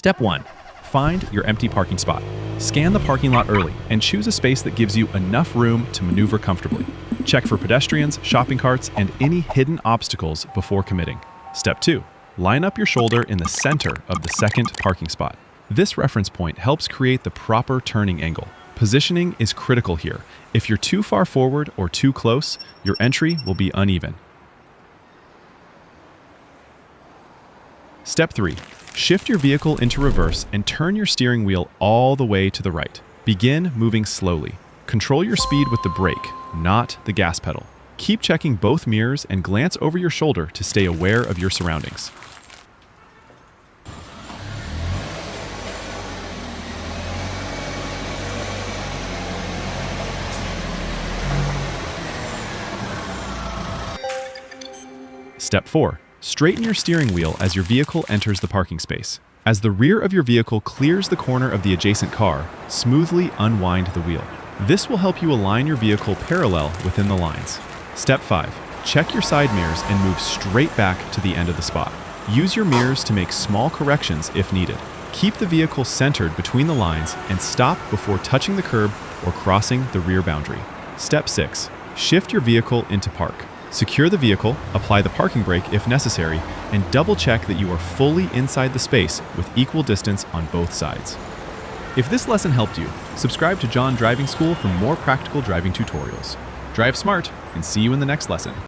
Step 1. Find your empty parking spot. Scan the parking lot early and choose a space that gives you enough room to maneuver comfortably. Check for pedestrians, shopping carts, and any hidden obstacles before committing. Step 2. Line up your shoulder in the center of the second parking spot. This reference point helps create the proper turning angle. Positioning is critical here. If you're too far forward or too close, your entry will be uneven. Step 3. Shift your vehicle into reverse and turn your steering wheel all the way to the right. Begin moving slowly. Control your speed with the brake, not the gas pedal. Keep checking both mirrors and glance over your shoulder to stay aware of your surroundings. Step 4. Straighten your steering wheel as your vehicle enters the parking space. As the rear of your vehicle clears the corner of the adjacent car, smoothly unwind the wheel. This will help you align your vehicle parallel within the lines. Step 5. Check your side mirrors and move straight back to the end of the spot. Use your mirrors to make small corrections if needed. Keep the vehicle centered between the lines and stop before touching the curb or crossing the rear boundary. Step 6. Shift your vehicle into park. Secure the vehicle, apply the parking brake if necessary, and double check that you are fully inside the space with equal distance on both sides. If this lesson helped you, subscribe to John Driving School for more practical driving tutorials. Drive smart, and see you in the next lesson.